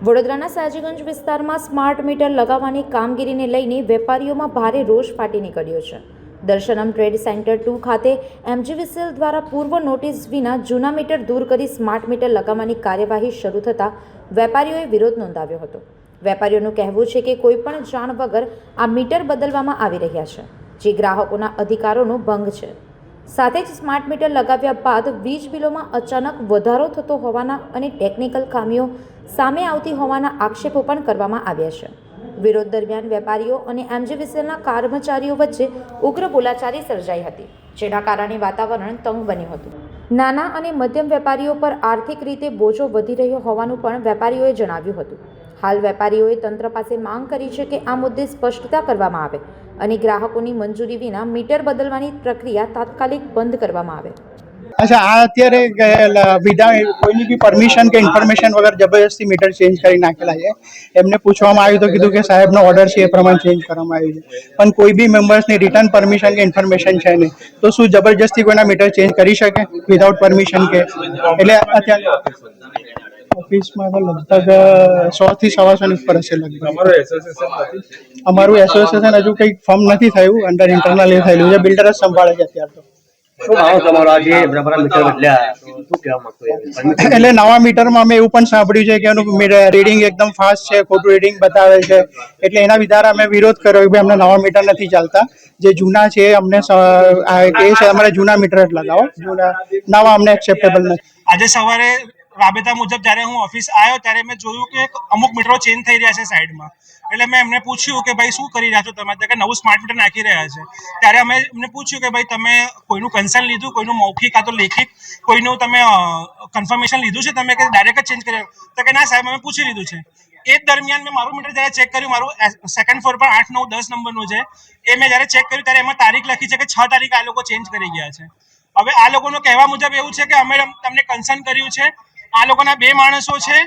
વડોદરાના સાજીગંજ વિસ્તારમાં smart meter લગાવવાની કામગીરીને લઈને વેપારીઓમાં ભારે રોષ ફાટી નીકળ્યો છે. દર્શનમ ટ્રેડ સેન્ટર 2 ખાતે એમજીવીસીએલ દ્વારા પૂર્વ નોટિસ વિના જૂના મીટર દૂર કરી સ્માર્ટ મીટર લગાવવાની કાર્યવાહી શરૂ થતાં વેપારીઓએ વિરોધ નોંધાવ્યો હતો. વેપારીઓનું કહેવું છે કે કોઈપણ જાણ વગર આ મીટર બદલવામાં આવી રહ્યા છે, જે ગ્રાહકોના અધિકારોનો ભંગ છે. સાથે જ સ્માર્ટ મીટર લગાવ્યા બાદ વીજ બિલોમાં અચાનક વધારો થતો હોવાના અને ટેકનિકલ ખામીઓ સામે આવતી હોવાના આક્ષેપો પણ કરવામાં આવ્યા છે. વિરોધ દરમિયાન વેપારીઓ અને એમજીવીસીએલના કર્મચારીઓ વચ્ચે ઉગ્ર બોલાચાલી સર્જાઈ હતી, જેના કારણે વાતાવરણ તંગ બન્યું હતું. નાના અને મધ્યમ વેપારીઓ પર આર્થિક રીતે બોજો વધી રહ્યો હોવાનું પણ વેપારીઓએ જણાવ્યું હતું. હાલ વેપારીઓએ તંત્ર પાસે માંગ કરી છે કે આ મુદ્દે સ્પષ્ટતા કરવામાં આવે અને ગ્રાહકોની મંજૂરી વિના મીટર બદલવાની પ્રક્રિયા તાત્કાલિક બંધ કરવામાં આવે. અચ્છા, આ અત્યારે વિધાઉટ કોઈની બી પરમિશન કે ઇન્ફોર્મેશન વગર જબરજસ્તી મીટર ચેન્જ કરી નાખેલા છે. એમને પૂછવામાં આવ્યું તો કીધું કે સાહેબનો ઓર્ડર છે એ પ્રમાણે ચેન્જ કરવામાં આવ્યું છે, પણ કોઈ બી મેમ્બર્સની રિટર્ન પરમિશન કે ઇન્ફોર્મેશન છે નહીં, તો શું જબરજસ્તી કોઈના મીટર ચેન્જ કરી શકે વિધાઉટ પરમિશન? કે એટલે અત્યારે ઓફિસમાં તો લગભગ 100 થી 125 ઉપર હશે લગભગ. અમારું એસોસિએશન હજુ કંઈક ફોર્મ નથી થયું, અંડર ઇન્ટરનલ એ થયેલું છે. બિલ્ડર જ સંભાળે છે અત્યારે તો. એટલે નવા મીટરમાં અમે એવું પણ સાંભળ્યું છે કે એનું રીડિંગ એકદમ ફાસ્ટ છે, ખોટું રીડિંગ બતાવે છે. એટલે એના વિધારે અમે વિરોધ કર્યો કે અમને નવા મીટર નથી ચાલતા, જે જૂના છે અમને કે છે અમારે જૂના મીટર જ લગાવો, નવા અમને એક્સેપ્ટેબલ નથી. આજે સવારે રાબેતા મુજબ જ્યારે હું ઓફિસ આવ્યો ત્યારે મેં જોયું કે અમુક મીટરો ચેન્જ થઈ રહ્યા છે સાઈડમાં. એટલે મેં એમને પૂછ્યું કે ભાઈ શું કરી રહ્યા છો તમે, કે નવું સ્માર્ટ મીટર નાખી રહ્યા છે. ત્યારે અમે એમને પૂછ્યું કે ભાઈ તમે કોઈનું કન્સર્ન લીધું, કોઈનું મૌખિક કાં તો લેખિત કોઈનું તમે કન્ફર્મેશન લીધું છે તમે, કે ડાયરેક્ટ જ ચેન્જ કર્યો? તો કે ના સાહેબ, અમે પૂછી લીધું છે. એ દરમિયાન મેં મારું મીટર જ્યારે ચેક કર્યું, મારું સેકન્ડ ફ્લોર પર 8, 9, 10 નંબરનું છે, એ મેં જ્યારે ચેક કર્યું ત્યારે એમાં તારીખ લખી છે કે 6 તારીખે આ લોકો ચેન્જ કરી ગયા છે. હવે આ લોકોનો કહેવા મુજબ એવું છે કે અમે તમને કન્સર્ન કર્યું છે. આ લોકોના 2 માણસો છે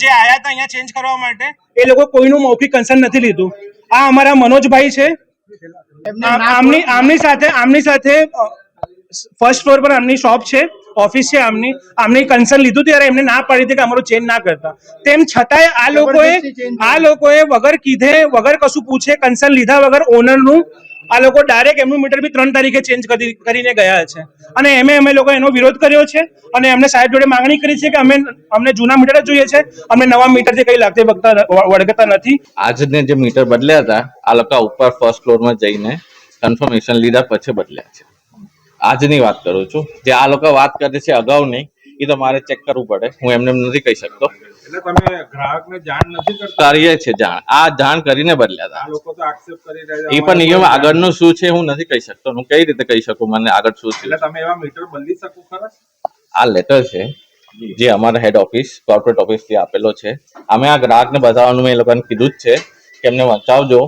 જે આયા હતા અહીંયા ચેન્જ કરવા માટે, એ લોકો કોઈનું મૌખિક કન્સર્ન નથી લીધું. આ અમારા મનોજભાઈ છે, આમની સાથે ફર્સ્ટ ફ્લોર પર આમની શોપ છે, ઓફિસ છે આમની કન્સર્ન લીધું ત્યારે એમને ના પાડી હતી કે અમારું ચેન્જ ના કરતા. તેમ છતાંય આ લોકોએ વગર કીધે, વગર કશું પૂછે, કન્સર્ન લીધા વગર ઓનરનું આ લોકો ડાયરેક્ટ એમનું મીટર બી 3 તારીખે ચેન્જ કરીને ગયા છે. અને અમે લોકો એનો વિરોધ કર્યો છે અને અમને સાહેબ જોડે માંગણી કરી છે કે અમને જૂના મીટર જ જોઈએ છે, અમને નવા મીટરથી કઈ લાગતી વળગતા નથી. આજને જે મીટર બદલ્યા હતા, આ લોકો ઉપર ફર્સ્ટ ફ્લોરમાં જઈને કન્ફર્મેશન લીધા પછી બદલ્યા છે. આજની વાત કરું છું. જે આ લોકો વાત કરે છે અગાઉ નહીં, એ તો મારે ચેક કરવું પડે, હું એમને નથી કહી શકતો. એટલે તમે ગ્રાહકને જાણ નથી કરતા? કરીએ છે જાણ, આ જાણ કરીને બદલ્યા હતા. આ લોકો તો આક્ષેપ કરી રહ્યા છે, એ પણ નિયમ આગળનું શું છે હું નથી કહી શકતો. હું કઈ રીતે કહી શકું મને આગળ શું છે? એટલે તમે એવા મીટર બદલી શકો ખરા? આ લેટર છે જે અમારા હેડ ઓફિસ, કોર્પોરેટ ઓફિસથી આપેલો છે. અમે આ ગ્રાહકને બતાવવાનું મેં એ લોકોને કીધું જ છે કે એમને બતાવજો.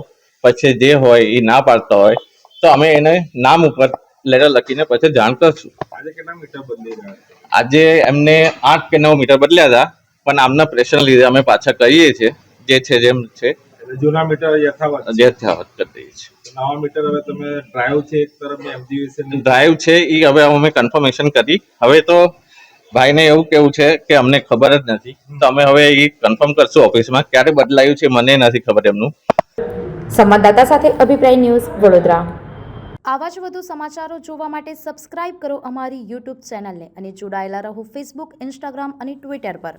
પછી જે હોય એ ના પાડતા હોય તો અમે એને નામ ઉપર લેટર લખીને પછી જાણ કરશું. આજે કેટલા મીટર બદલી રહ્યા? આજે એમને 8 કે 9 મીટર બદલ્યા હતા, પણ આમના પ્રેશર લીધે અમે પાછા કરીએ છીએ. જે છે જેમ છે જૂના મીટર યથાવત કરી દઈએ છીએ. નવા મીટર હવે તમે ડ્રાઈવ છે, એક તરફ એમજીવીસીએલ ડ્રાઈવ છે, એ હવે અમે કન્ફર્મેશન કરી. હવે તો ભાઈને એવું કેવું છે કે અમને ખબર જ નથી, તો અમે હવે એ કન્ફર્મ કરશું ઓફિસમાં ક્યારે બદલાયું છે, મને નથી ખબર એમનું. સંવાદદાતા સાથે અભિપ્રાય ન્યૂઝ, વડોદરા. આવા જ વધુ સમાચારો જોવા માટે સબસ્ક્રાઇબ કરો અમારી યુટ્યુબ ચેનલને અને જોડાયેલા રહો ફેસબુક, ઇન્સ્ટાગ્રામ અને ટ્વિટર પર.